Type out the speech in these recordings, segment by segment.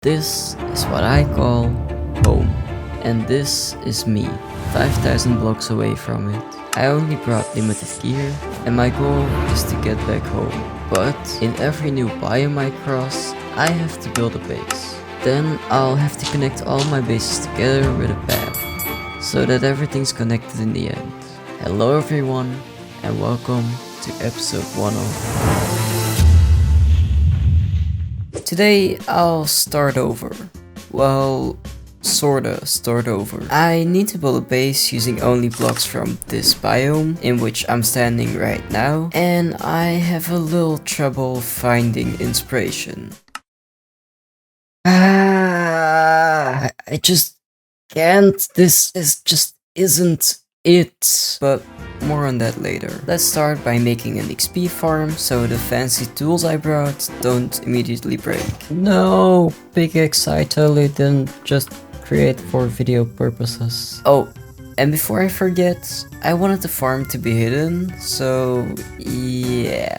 This is what I call home. And this is me, 5,000 blocks away from it. I only brought limited gear, and my goal is to get back home. But in every new biome I cross, I have to build a base. Then I'll have to connect all my bases together with a path, so that everything's connected in the end. Hello everyone, and welcome to episode 1 of... Today I'll start over. Well, sorta start over. I need to build a base using only blocks from this biome in which I'm standing right now, and I have a little trouble finding inspiration. I just can't. This just isn't it. But more on that later. Let's start by making an XP farm so the fancy tools I brought don't immediately break. No, pickaxe I totally didn't just create for video purposes. Oh, and before I forget, I wanted the farm to be hidden, so yeah.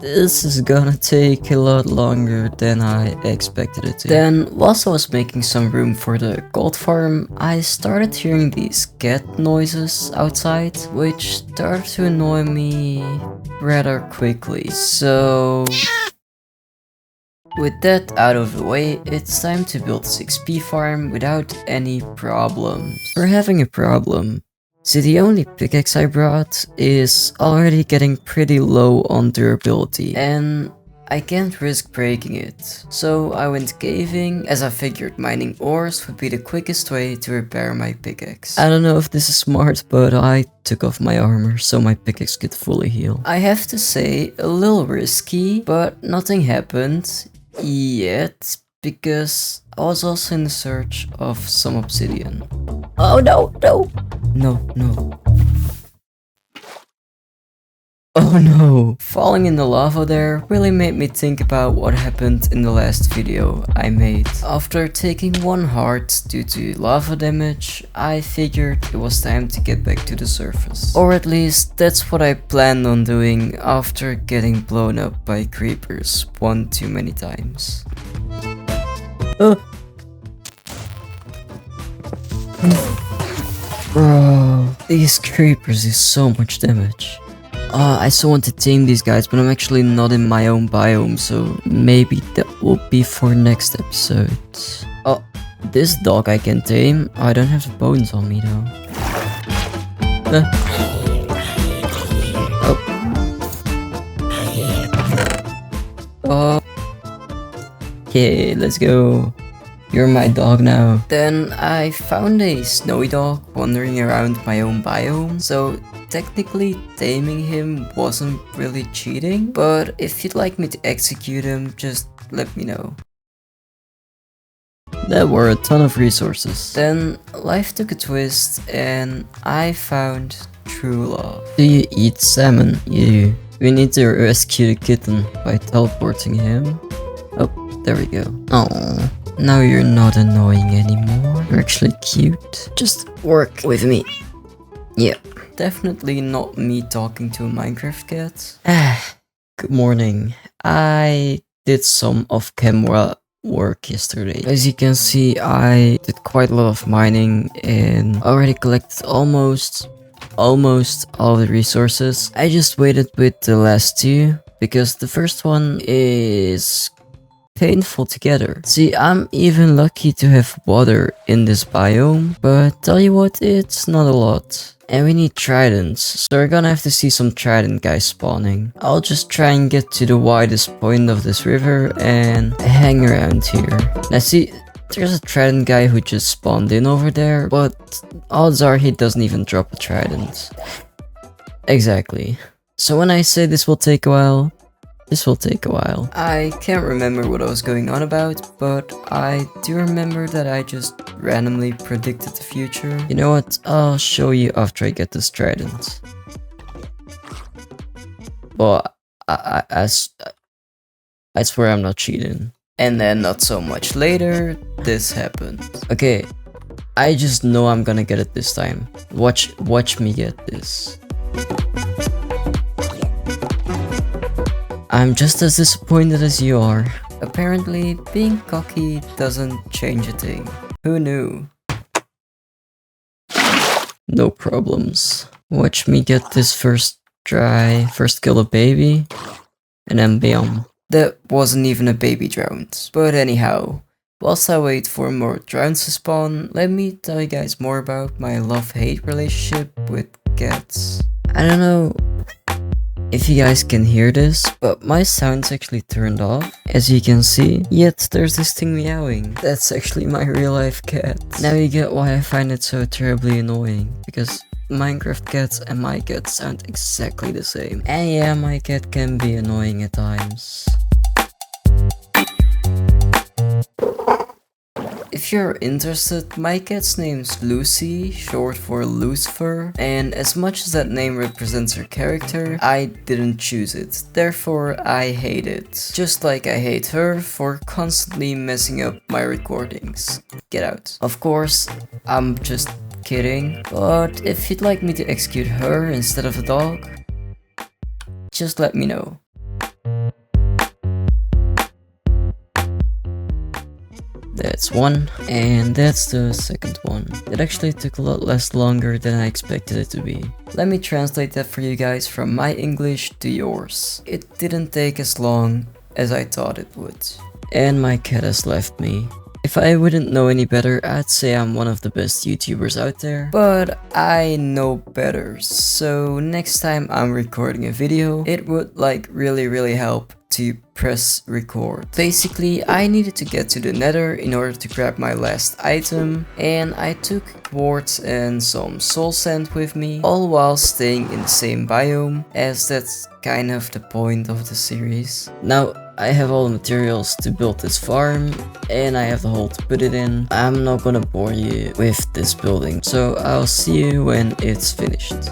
This is gonna take a lot longer than I expected it to. Then, whilst I was making some room for the gold farm, I started hearing these cat noises outside, which started to annoy me rather quickly, so... With that out of the way, it's time to build this XP farm without any problems. We're having a problem. See, the only pickaxe I brought is already getting pretty low on durability, and I can't risk breaking it. So I went caving, as I figured mining ores would be the quickest way to repair my pickaxe. I don't know if this is smart, but I took off my armor so my pickaxe could fully heal. I have to say, a little risky, but nothing happened yet, because I was also in the search of some obsidian. Oh no, no! No. Oh no! Falling in the lava there really made me think about what happened in the last video I made. After taking one heart due to lava damage, I figured it was time to get back to the surface. Or at least that's what I planned on doing after getting blown up by creepers one too many times. Bro, these creepers do so much damage. I so want to tame these guys, but I'm actually not in my own biome, so maybe that will be for next episode. Oh, this dog I can tame. I don't have the bones on me though. Oh. Okay, let's go. You're my dog now. Then I found a snowy dog wandering around my own biome, so technically taming him wasn't really cheating, but if you'd like me to execute him, just let me know. There were a ton of resources. Then life took a twist and I found true love. Do you eat salmon? You. We need to rescue the kitten by teleporting him. Oh, there we go. Oh, now you're not annoying anymore. You're actually cute. Just work with me. Yep. Definitely not me talking to a Minecraft cat. Good morning. I did some off-camera work yesterday. As you can see, I did quite a lot of mining and already collected almost all the resources. I just waited with the last two because the first one is painful to gather. See, I'm even lucky to have water in this biome, but tell you what, it's not a lot. And we need tridents, so we're gonna have to see some trident guys spawning. I'll just try and get to the widest point of this river and hang around here. Now see, there's a trident guy who just spawned in over there, but odds are he doesn't even drop a trident. Exactly. So when I say this will take a while, this will take a while. I can't remember what I was going on about, but I do remember that I just randomly predicted the future. You know what? I'll show you after I get this trident. Well, I swear I'm not cheating. And then not so much later, this happened. Okay, I just know I'm gonna get it this time. Watch me get this. I'm just as disappointed as you are. Apparently, being cocky doesn't change a thing. Who knew? No problems. Watch me get this first try, first kill a baby, and then bam. That wasn't even a baby drowned. But anyhow, whilst I wait for more drowns to spawn, let me tell you guys more about my love-hate relationship with cats. I don't know if you guys can hear this, but my sound's actually turned off, as you can see, yet there's this thing meowing. That's actually my real life cat. Now you get why I find it so terribly annoying, because Minecraft cats and my cat sound exactly the same. And yeah, my cat can be annoying at times. If you're interested, my cat's name's Lucy, short for Lucifer, and as much as that name represents her character, I didn't choose it, therefore I hate it. Just like I hate her for constantly messing up my recordings. Get out. Of course, I'm just kidding, but if you'd like me to execute her instead of a dog, just let me know. That's one, and that's the second one. It actually took a lot less longer than I expected it to be. Let me translate that for you guys from my English to yours. It didn't take as long as I thought it would. And my cat has left me. If I wouldn't know any better, I'd say I'm one of the best YouTubers out there. But I know better, so next time I'm recording a video, it would like really help to press record. Basically, I needed to get to the nether in order to grab my last item, and I took quartz and some soul sand with me, all while staying in the same biome, as that's kind of the point of the series. Now, I have all the materials to build this farm, and I have the hole to put it in. I'm not gonna bore you with this building, so I'll see you when it's finished.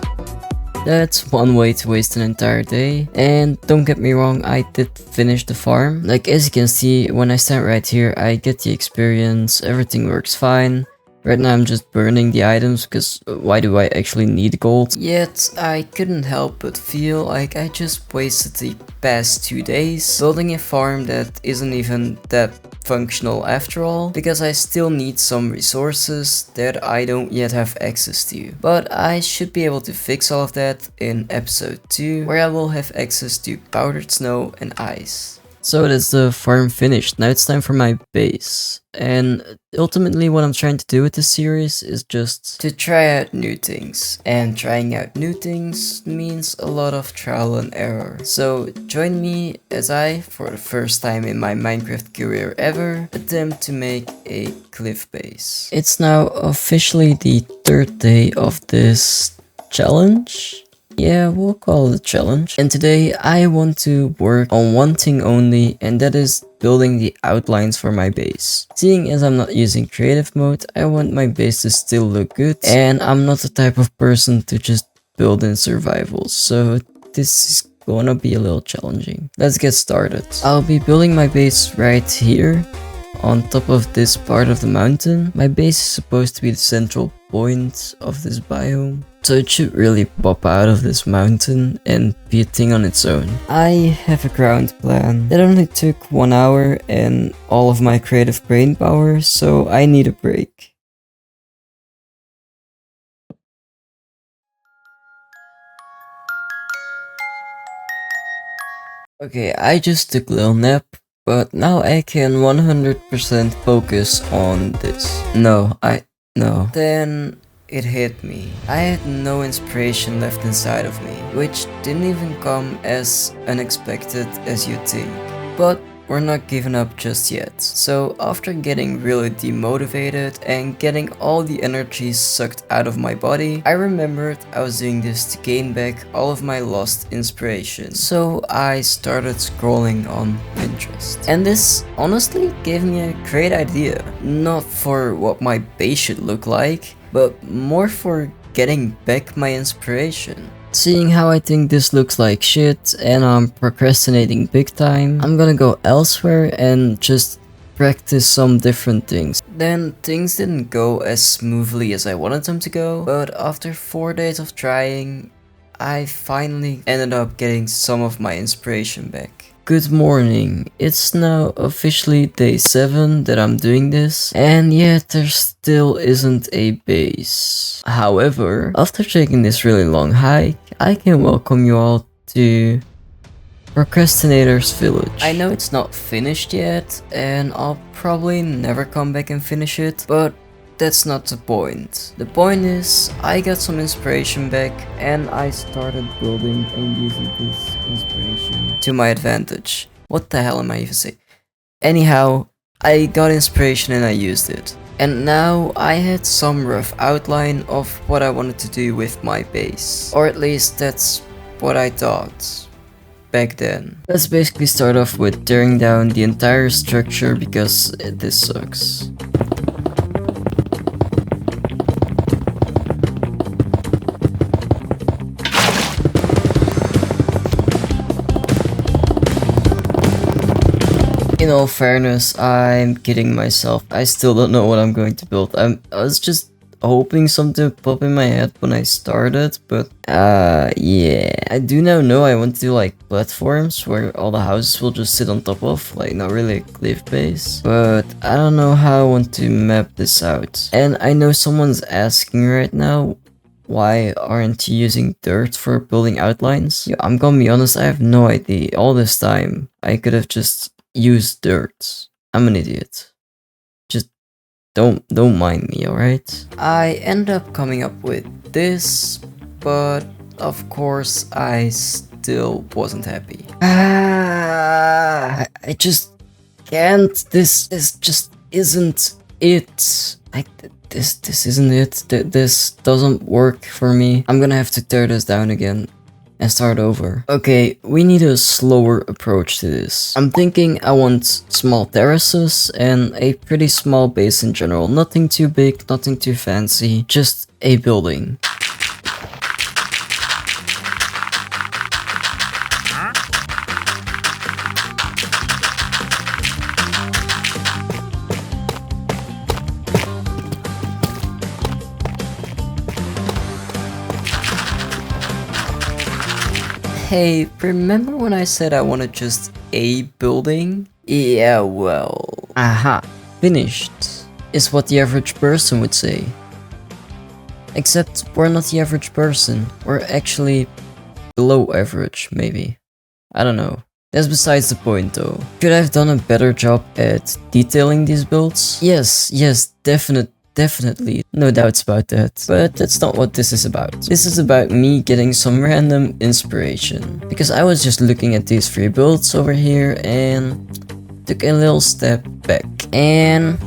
That's one way to waste an entire day, and don't get me wrong, I did finish the farm. Like, as you can see, when I stand right here, I get the experience, everything works fine. Right now I'm just burning the items, because why do I actually need gold? Yet I couldn't help but feel like I just wasted the past 2 days building a farm that isn't even that functional after all, because I still need some resources that I don't yet have access to. But I should be able to fix all of that in episode 2, where I will have access to powdered snow and ice. So that's the farm finished. Now it's time for my base. And ultimately what I'm trying to do with this series is just to try out new things. And trying out new things means a lot of trial and error. So join me as I, for the first time in my Minecraft career ever, attempt to make a cliff base. It's now officially the 3rd day of this challenge. Yeah, we'll call it a challenge. And today I want to work on one thing only, and that is building the outlines for my base. Seeing as I'm not using creative mode, I want my base to still look good, and I'm not the type of person to just build in survival, so this is gonna be a little challenging. Let's get started. I'll be building my base right here, on top of this part of the mountain. My base is supposed to be the central point of this biome, so it should really pop out of this mountain and be a thing on its own. I have a ground plan that only took 1 hour and all of my creative brain power, so I need a break. Okay, I just took a little nap, but now I can 100% focus on this. No. Then it hit me. I had no inspiration left inside of me, which didn't even come as unexpected as you'd think. But we're not giving up just yet. So after getting really demotivated and getting all the energy sucked out of my body, I remembered I was doing this to gain back all of my lost inspiration. So I started scrolling on Pinterest. And this honestly gave me a great idea. Not for what my base should look like, but more for getting back my inspiration. Seeing how I think this looks like shit and I'm procrastinating big time, I'm gonna go elsewhere and just practice some different things. Then things didn't go as smoothly as I wanted them to go, but after 4 days of trying, I finally ended up getting some of my inspiration back. good morning. It's now officially day 7 that I'm doing this, and yet there still isn't a base. However, after taking this really long hike, I can welcome you all to Procrastinator's Village. I know it's not finished yet, and I'll probably never come back and finish it, but that's not the point. The point is, I got some inspiration back and I started building and using this inspiration to my advantage. What the hell am I even saying? Anyhow, I got inspiration and I used it. And now I had some rough outline of what I wanted to do with my base. Or at least that's what I thought back then. Let's basically start off with tearing down the entire structure because this sucks. In all fairness, I'm kidding myself. I still don't know what I'm going to build. I was just hoping something would pop in my head when I started, but yeah. I do now know I want to do like platforms where all the houses will just sit on top of, like not really a cliff base. But I don't know how I want to map this out. And I know someone's asking right now, why aren't you using dirt for building outlines? Yeah, I'm gonna be honest, I have no idea. All this time, I could have just used dirt. I'm an idiot. Just don't mind me, alright? I end up coming up with this, but of course I still wasn't happy. I just can't. This just isn't it. This isn't it. This doesn't work for me. I'm gonna have to tear this down again and start over. Okay, we need a slower approach to this. I'm thinking I want small terraces and a pretty small base in general. Nothing too big, nothing too fancy, just a building. Hey, remember when I said I wanted just a building? Yeah, well... Aha, finished, is what the average person would say. Except we're not the average person, we're actually below average, maybe. I don't know. That's besides the point though. Could I have done a better job at detailing these builds? Yes, definitely, no doubts about that. But that's not what this is about. This is about me getting some random inspiration. Because I was just looking at these 3 builds over here and took a little step back. And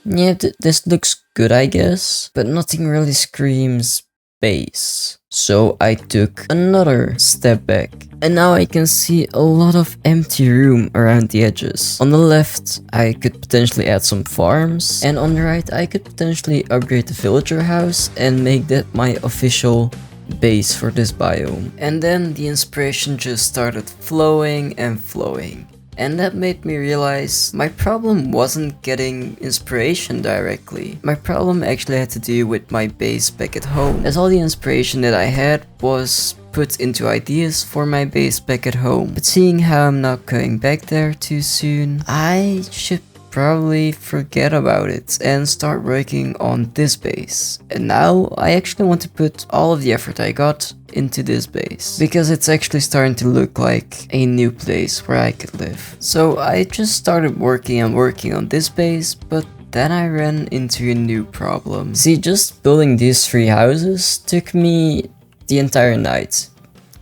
yeah, this looks good, I guess. But nothing really screams base. So I took another step back. And now I can see a lot of empty room around the edges. On the left, I could potentially add some farms. And on the right, I could potentially upgrade the villager house and make that my official base for this biome. And then the inspiration just started flowing and flowing. And that made me realize my problem wasn't getting inspiration directly. My problem actually had to do with my base back at home, as all the inspiration that I had was put into ideas for my base back at home. But seeing how I'm not going back there too soon, I should probably forget about it and start working on this base. And now I actually want to put all of the effort I got into this base, because it's actually starting to look like a new place where I could live. So I just started working on this base, but then I ran into a new problem. See, just building these 3 houses took me the entire night.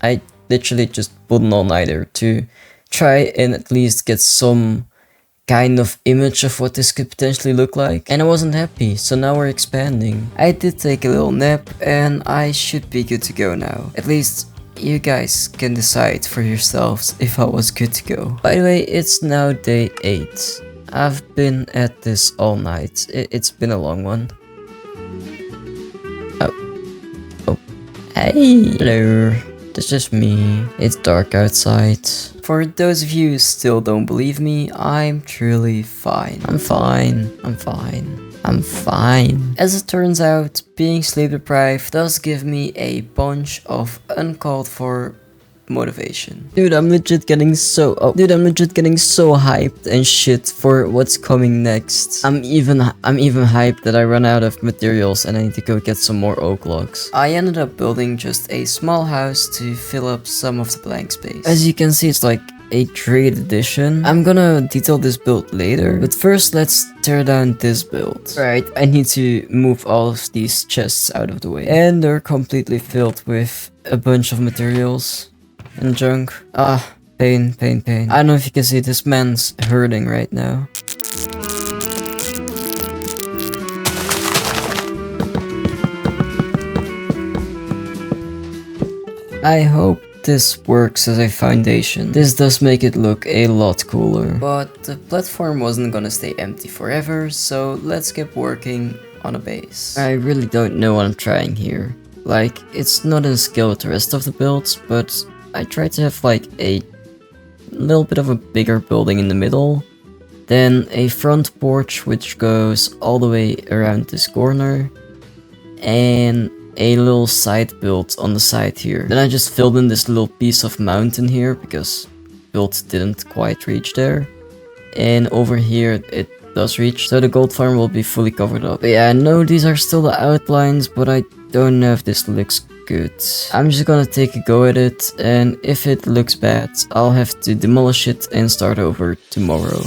I literally just pulled an all-nighter to try and at least get some kind of image of what this could potentially look like, and I wasn't happy, so now we're expanding. I did take a little nap and I should be good to go now. At least you guys can decide for yourselves if I was good to go. By the way, it's now day 8. I've been at this all night. It's been a long one. Oh, hey, hello. It's just me. It's dark outside. For those of you who still don't believe me, I'm truly fine. I'm fine. As it turns out, being sleep deprived does give me a bunch of uncalled for motivation. Dude, I'm legit getting so hyped and shit for what's coming next. I'm even hyped that I run out of materials and I need to go get some more oak logs. I ended up building just a small house to fill up some of the blank space. As you can see, it's like a trade edition. I'm gonna detail this build later, but first let's tear down this build. Right, I need to move all of these chests out of the way. And they're completely filled with a bunch of materials and junk. Pain. I don't know if you can see, this man's hurting right now. I hope this works as a foundation. This does make it look a lot cooler. But the platform wasn't gonna stay empty forever, so let's get working on a base. I really don't know what I'm trying here. Like, it's not in scale with the rest of the builds, but I tried to have like a little bit of a bigger building in the middle, then a front porch which goes all the way around this corner, and a little side build on the side here. Then I just filled in this little piece of mountain here because build didn't quite reach there. And over here it does reach, so the gold farm will be fully covered up. But yeah, I know these are still the outlines, but I don't know if this looks good. I'm just gonna take a go at it, and if it looks bad, I'll have to demolish it and start over tomorrow.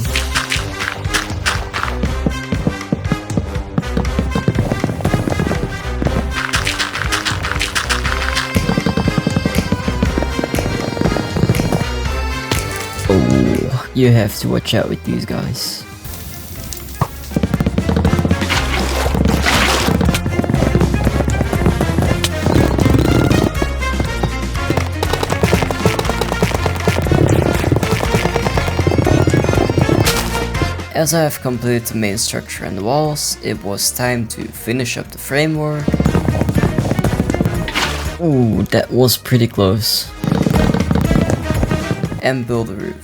Oh, you have to watch out with these guys. As I have completed the main structure and the walls, it was time to finish up the framework. Ooh, that was pretty close. And build a roof.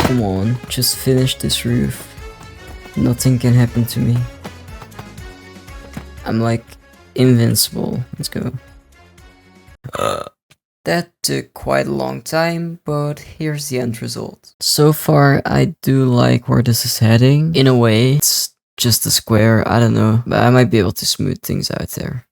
Come on, just finish this roof. Nothing can happen to me. I'm like invincible. Let's go. That took quite a long time, but here's the end result. So far, I do like where this is heading. In a way, it's just a square, I don't know, but I might be able to smooth things out there.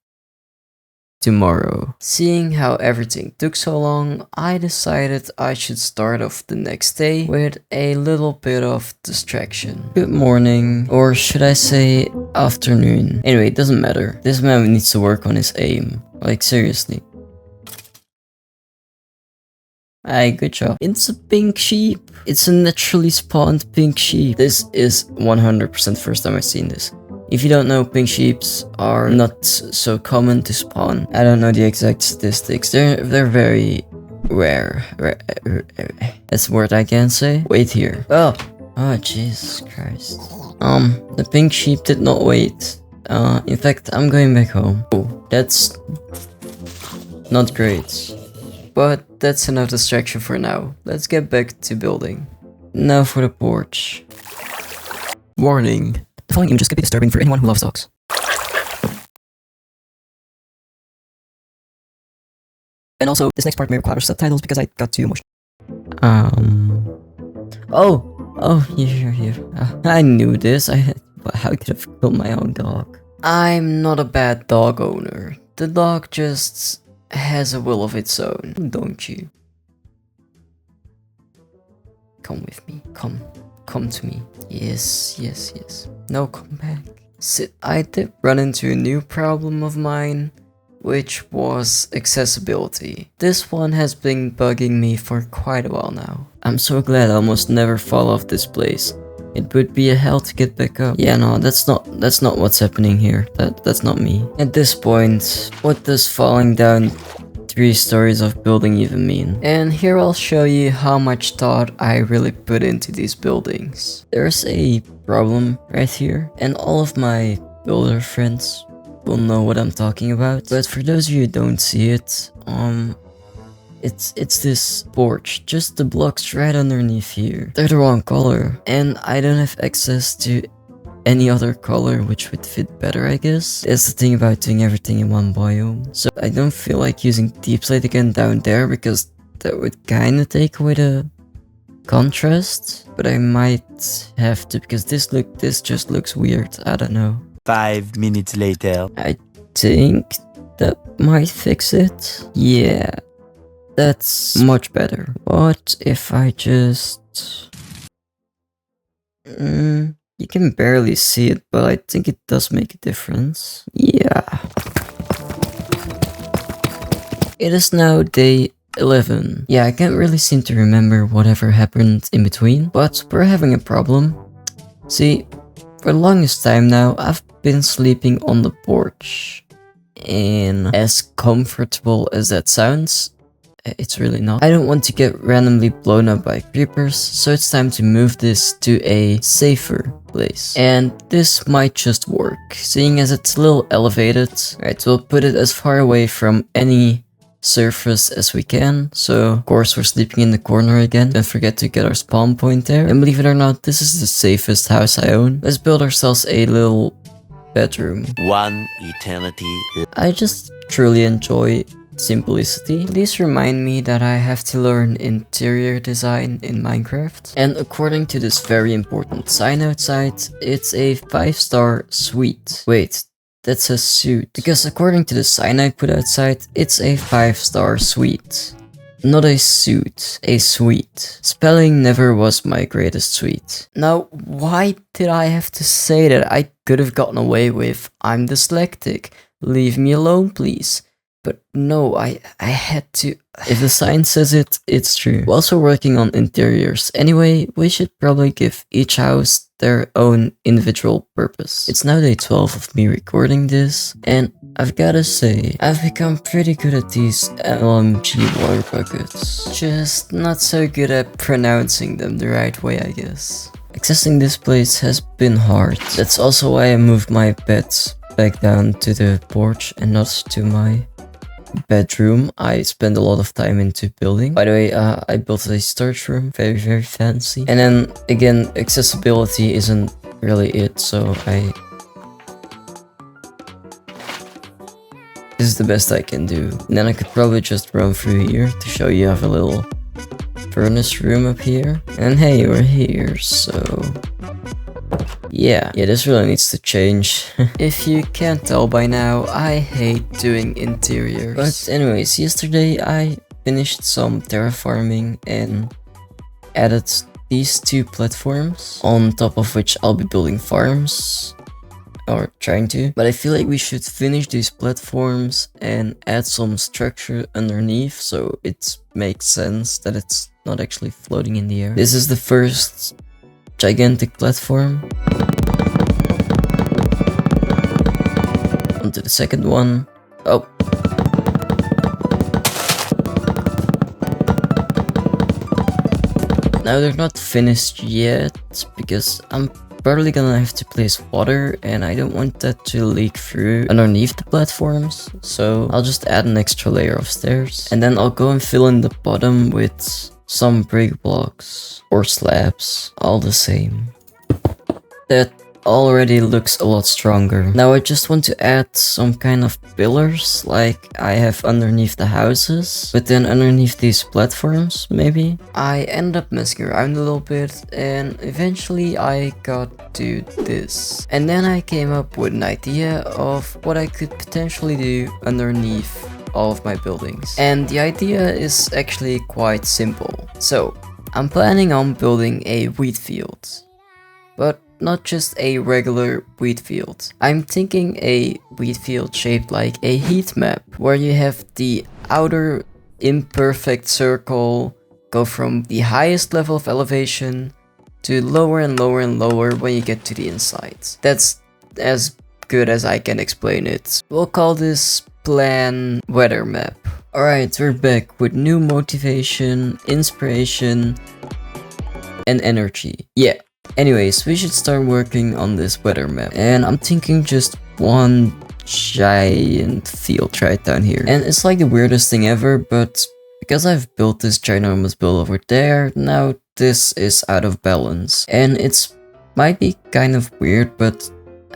Tomorrow. Seeing how everything took so long, I decided I should start off the next day with a little bit of distraction. Good morning, or should I say afternoon. Anyway, it doesn't matter. This man needs to work on his aim. Like, seriously. Hey, good job. It's a pink sheep. It's a naturally spawned pink sheep. This is 100% first time I've seen this. If you don't know, pink sheeps are not so common to spawn. I don't know the exact statistics. They're very rare. That's a word I can't say. Wait here. Oh, Jesus Christ. The pink sheep did not wait. In fact, I'm going back home. Oh, that's not great. But that's enough distraction for now. Let's get back to building. Now for the porch. Warning. The following images could be disturbing for anyone who loves dogs. And also, this next part may require subtitles because I got too emotional. Oh, here. I knew this. How could I have killed my own dog? I'm not a bad dog owner. The dog just has a will of its own, don't you? Come with me. Come to me. Yes. No, come back. Sit. I did run into a new problem of mine, which was accessibility. This one has been bugging me for quite a while now. I'm so glad I almost never fall off this place. It would be a hell to get back up. Yeah, no, that's not what's happening here. That's not me. At this point, what does falling down 3 stories of building even mean? And here I'll show you how much thought I really put into these buildings. There's a problem right here, and all of my builder friends will know what I'm talking about. But for those of you who don't see it, it's this porch, just the blocks right underneath here. They're the wrong color, and I don't have access to any other color which would fit better, I guess. That's the thing about doing everything in one biome. So I don't feel like using deep slate again down there because that would kind of take away the contrast. But I might have to because this just looks weird. I don't know. 5 minutes later. I think that might fix it. Yeah, that's much better. What if I just... you can barely see it, but I think it does make a difference. Yeah. It is now day 11. Yeah, I can't really seem to remember whatever happened in between, but we're having a problem. See, for the longest time now, I've been sleeping on the porch. And as comfortable as that sounds, it's really not. I don't want to get randomly blown up by creepers, so it's time to move this to a safer place. And this might just work, seeing as it's a little elevated. Right, we'll put it as far away from any surface as we can. So of course we're sleeping in the corner again. Don't forget to get our spawn point there. And believe it or not, this is the safest house I own. Let's build ourselves a little bedroom. 1 eternity. I just truly enjoy simplicity. Please remind me that I have to learn interior design in Minecraft. And according to this very important sign outside, it's a 5-star suite. Wait, that's a suit. Because according to the sign I put outside, it's a 5-star suite. Not a suit, a suite. Spelling never was my greatest suite. Now, why did I have to say that? I could have gotten away with, I'm dyslexic, leave me alone please. But no, I had to. If the sign says it, it's true. We're also working on interiors. Anyway, we should probably give each house their own individual purpose. It's now day 12 of me recording this, and I've gotta say, I've become pretty good at these LMG water buckets. Just not so good at pronouncing them the right way, I guess. Accessing this place has been hard. That's also why I moved my bed back down to the porch and not to my bedroom. I spend a lot of time into building. By the way, I built a storage room, very fancy. And then again, accessibility isn't really it, so this is the best I can do. And then I could probably just run through here to show you I have a little furnace room up here. And hey, we're here, so yeah, this really needs to change. If you can't tell by now, I hate doing interiors. But anyways, yesterday I finished some terraforming and added these 2 platforms, on top of which I'll be building farms. Or trying to. But I feel like we should finish these platforms and add some structure underneath, so it makes sense that it's not actually floating in the air. This is the first gigantic platform. Onto the second one. Oh. Now they're not finished yet because I'm probably gonna have to place water and I don't want that to leak through underneath the platforms. So I'll just add an extra layer of stairs and then I'll go and fill in the bottom with some brick blocks or slabs, all the same. That already looks a lot stronger. Now I just want to add some kind of pillars like I have underneath the houses, but then underneath these platforms maybe. I ended up messing around a little bit and eventually I got to this. And then I came up with an idea of what I could potentially do underneath all of my buildings. And the idea is actually quite simple. So I'm planning on building a wheat field, but not just a regular wheat field. I'm thinking a wheat field shaped like a heat map, where you have the outer imperfect circle go from the highest level of elevation to lower and lower and lower when you get to the inside. That's as good as I can explain it. We'll call this plan weather map. Alright, we're back with new motivation, inspiration, and energy. Yeah. Anyways, we should start working on this weather map. And I'm thinking just one giant field right down here. And it's like the weirdest thing ever, but because I've built this ginormous build over there, now this is out of balance. And it's might be kind of weird, but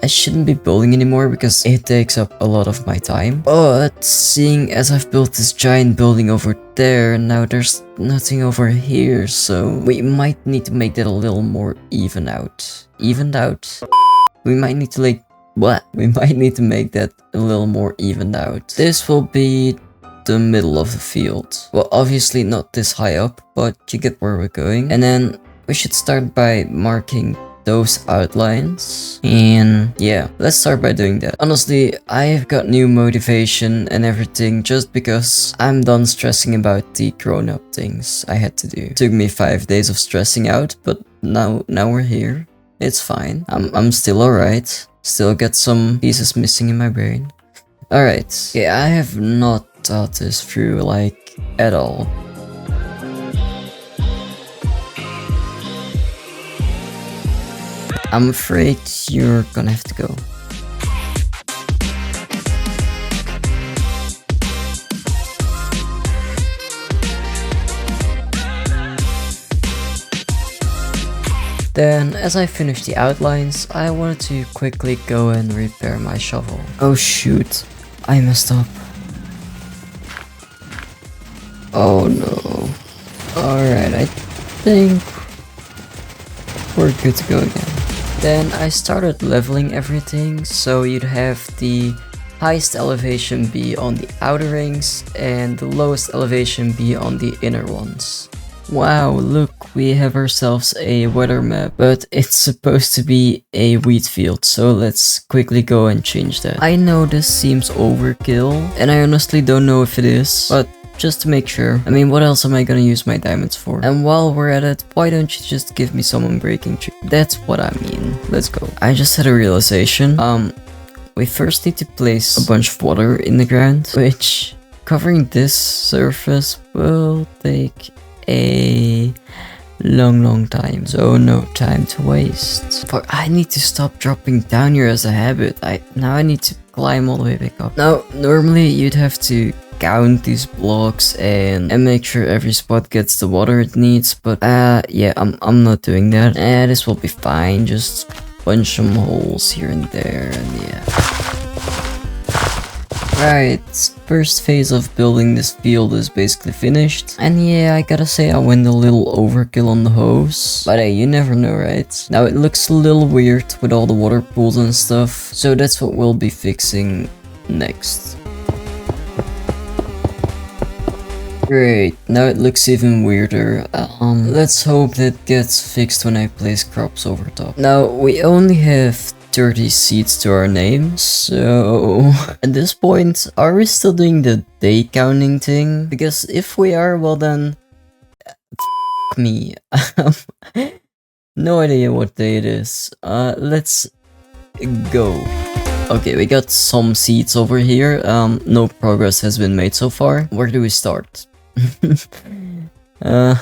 I shouldn't be building anymore because it takes up a lot of my time. But seeing as I've built this giant building over there, now there's nothing over here, so we might need to make that a little more evened out. We might need to we might need to make that a little more evened out. This will be the middle of the field. Well, obviously not this high up, but you get where we're going. And then we should start by marking those outlines, and yeah, let's start by doing that. Honestly, I've got new motivation and everything just because I'm done stressing about the grown-up things I had to do. It took me 5 days of stressing out, but now we're here. It's fine. I'm still alright. Still got some pieces missing in my brain. Alright, yeah, I have not thought this through like at all. I'm afraid you're gonna have to go. Then, as I finished the outlines, I wanted to quickly go and repair my shovel. Oh shoot, I messed up. Oh no. Alright, I think we're good to go again. Then I started leveling everything, so you'd have the highest elevation be on the outer rings and the lowest elevation be on the inner ones. Wow, look, we have ourselves a weather map, but it's supposed to be a wheat field, so let's quickly go and change that. I know this seems overkill, and I honestly don't know if it is, but just to make sure. I mean, what else am I gonna use my diamonds for? And while we're at it, why don't you just give me some unbreaking tree? That's what I mean. Let's go. I just had a realization. We first need to place a bunch of water in the ground, which covering this surface will take a long time, so no time to waste. But I need to stop dropping down here as a habit. Now I need to climb all the way back up. Now, normally you'd have to count these blocks and make sure every spot gets the water it needs, but yeah, I'm not doing that. This will be fine, just punch some holes here and there, and yeah. Right, first phase of building this field is basically finished, and yeah, I gotta say I went a little overkill on the hose, but hey, you never know, right? Now it looks a little weird with all the water pools and stuff, so that's what we'll be fixing next. Great, now it looks even weirder. Let's hope that gets fixed when I place crops over top. Now, we only have 30 seeds to our name, so at this point, are we still doing the day counting thing? Because if we are, well then, f me. No idea what day it is. Let's go. Okay, we got some seeds over here. No progress has been made so far. Where do we start?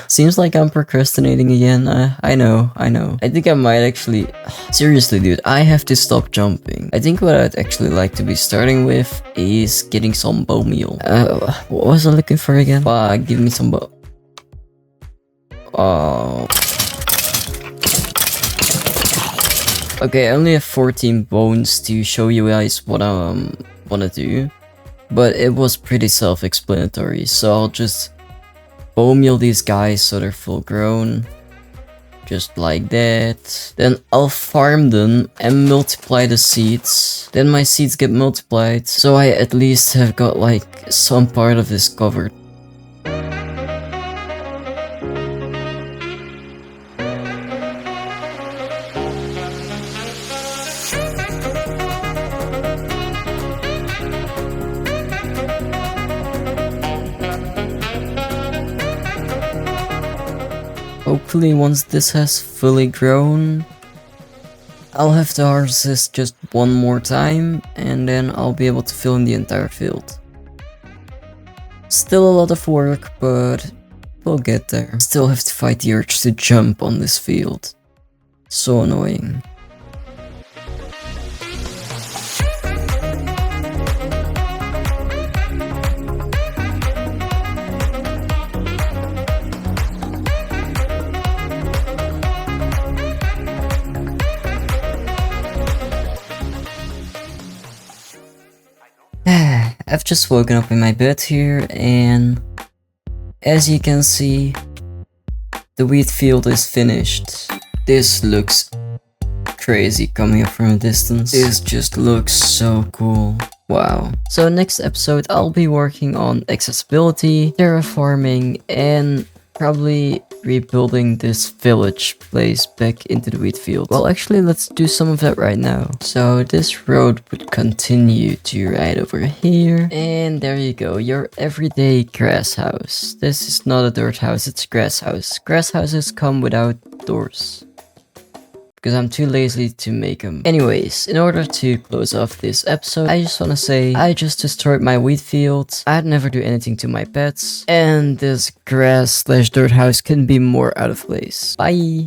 Seems like I'm procrastinating again. I know. I think I might actually... Seriously, dude, I have to stop jumping. I think what I'd actually like to be starting with is getting some bone meal. What was I looking for again? Give me some bone... Oh... Okay, I only have 14 bones to show you guys what I wanna do, but it was pretty self-explanatory, so I'll just bone meal these guys so they're full grown, just like that. Then I'll farm them and multiply the seeds. Then my seeds get multiplied, so I at least have got like some part of this covered. Hopefully once this has fully grown, I'll have to harvest this just one more time, and then I'll be able to fill in the entire field. Still a lot of work, but we'll get there. Still have to fight the urge to jump on this field. So annoying. just woken up in my bed here, and as you can see, the wheat field is finished. This looks crazy coming up from a distance. This just looks so cool. Wow. So next episode I'll be working on accessibility, terraforming, and probably rebuilding this village place back into the wheat field. Well, actually, let's do some of that right now. So this road would continue to right over here. And there you go, your everyday grass house. This is not a dirt house, it's a grass house. Grass houses come without doors, because I'm too lazy to make them. Anyways, in order to close off this episode, I just want to say I just destroyed my wheat field. I'd never do anything to my pets, and this grass/dirt house couldn't be more out of place. Bye!